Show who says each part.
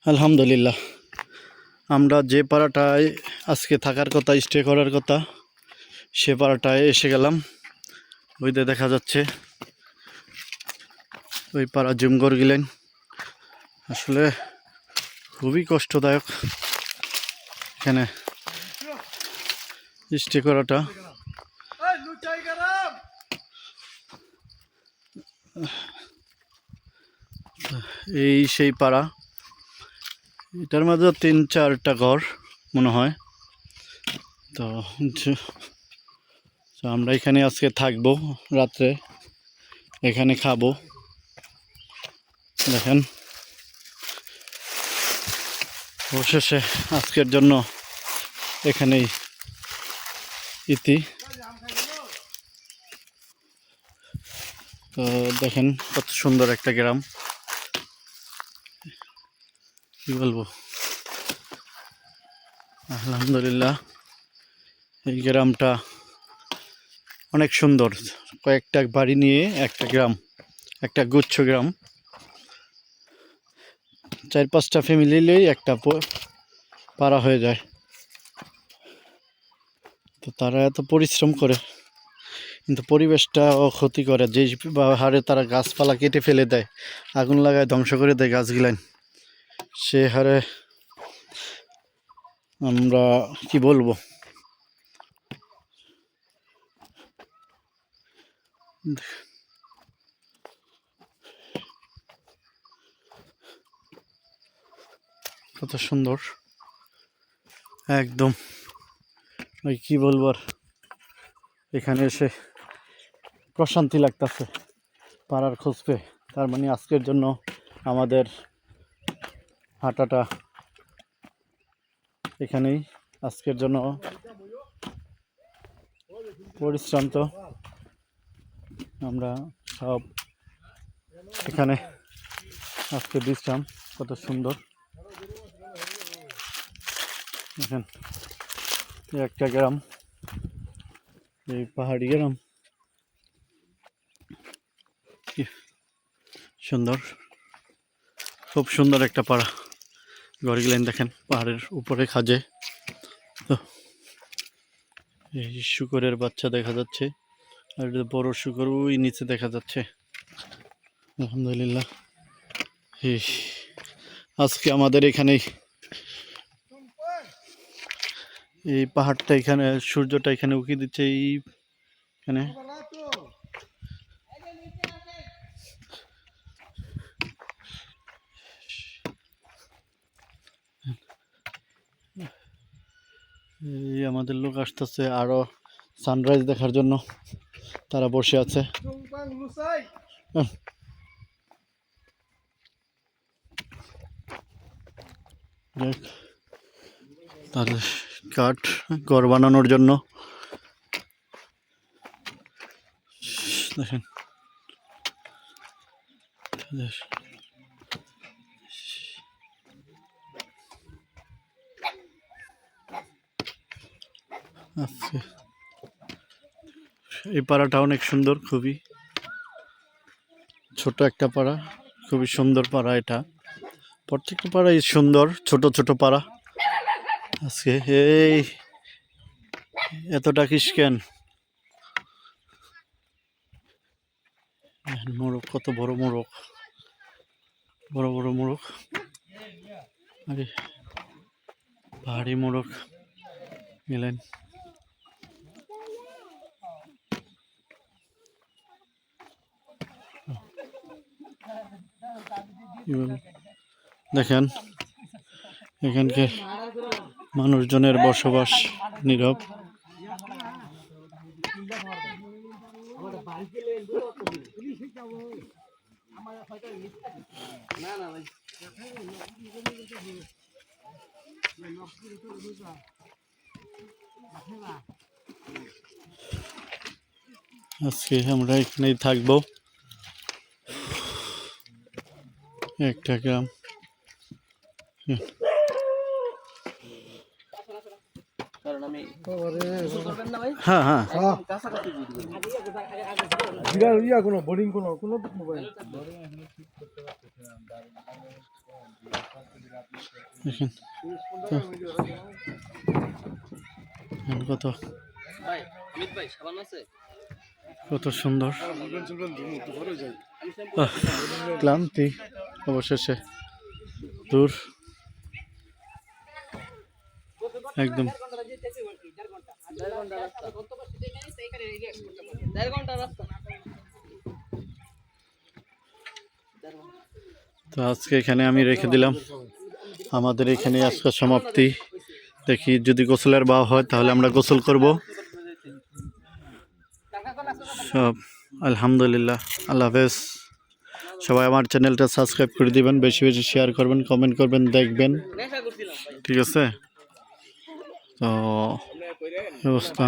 Speaker 1: আলহামদুলিল্লাহ, আমরা যে পাড়াটায় আজকে থাকার কথা, স্টে করার কথা, সে পাড়াটায় এসে গেলাম। ওইতে দেখা যাচ্ছে ওই পাড়া জুমগড় গেলেন। আসলে খুবই কষ্টদায়ক এখানে স্টে করাটা। এই সেই পাড়া, এটার মধ্যে 3-4টা ঘর মনে হয়। তো আমরা এখানে আজকে থাকবো, রাত্রে এখানে খাবো। দেখেন, অবশেষে আজকের জন্য এখানেই ইতি। তো দেখেন কত সুন্দর একটা গ্রাম, কি বলবো। আলহামদুলিল্লাহ, এই গ্রামটা অনেক সুন্দর। কয়েকটা বাড়ি নিয়ে একটা গ্রাম, একটা গুচ্ছ গ্রাম। 4-5টা ফ্যামিলি নিয়েই একটা পাড়া হয়ে যায়। তো তারা এত পরিশ্রম করে, কিন্তু পরিবেশটাও ক্ষতি করে। যে হারে তারা গাছপালা কেটে ফেলে দেয়, আগুন লাগায় ধ্বংস করে দেয় গাছগুলান, সে হারে আমরা কি বলবো। কত সুন্দর একদম, ওই কি বলবো আর। এখানে এসে প্রশান্তি লাগতেছে পাড়ার খোঁজ পেয়ে। তার মানে আজকের জন্য আমাদের হাঁটাটা এখানেই, আজকের জন্য পরিশ্রান্ত। আমরা সব এখানে আজকে বিশ্রাম। কত সুন্দর দেখেন, একটা গ্রাম, এই পাহাড়ি গ্রাম, কি সুন্দর, খুব সুন্দর একটা পাড়া। ঘরগুলেন দেখেন পাহাড়ের উপরে খাজে। তো এই শুকরের বাচ্চা দেখা যাচ্ছে, আর বড় শুকর ওই নিচে দেখা যাচ্ছে। আলহামদুলিল্লাহ, আজকে আমাদের এখানেই এই পাহাড়টা, এখানে সূর্যটা এখানে উকি দিচ্ছে এইখানে। এই আমাদের লোক আসতেছে আরো সানরাইজ দেখার জন্য, তারা বসে আছে। তাদের কাঠ ঘর বানানোর জন্য দেখেন। আচ্ছা, এই পাড়াটা অনেক সুন্দর, খুবই ছোট একটা পাড়া, খুবই সুন্দর পাড়া এটা। প্রত্যেকটা পাড়াই সুন্দর, ছোট ছোট পাড়া। আজকে এই এতটা কিস কেন, মোরগ, কত বড় মোরগ, বড় বড় মোরগ, আরে পাহাড়ি মোরগ গেলেন। দেখেন এখানকার মানুষজনের বসবাস নীরব। আজকে আমরা এখানেই থাকবো, একটা গ্রাম। হ্যাঁ হ্যাঁ, কোনো বোর্ডিং কোনো দেখেন তো, কত কত সুন্দর। ক্লান্তি অবশেষে দূর একদম। তো আজকে এখানে আমি রেখে দিলাম, আমাদের এখানে আজকের সমাপ্তি। দেখি যদি গোসলের বা হয় তাহলে আমরা গোসল করব সব। আলহামদুলিল্লাহ, আল্লাহ হাফেজ। সবাই আমার চ্যানেলটা সাবস্ক্রাইব করে দিবেন, বেশি বেশি শেয়ার করবেন, কমেন্ট করবেন, দেখবেন, ঠিক আছে? তো অবস্থা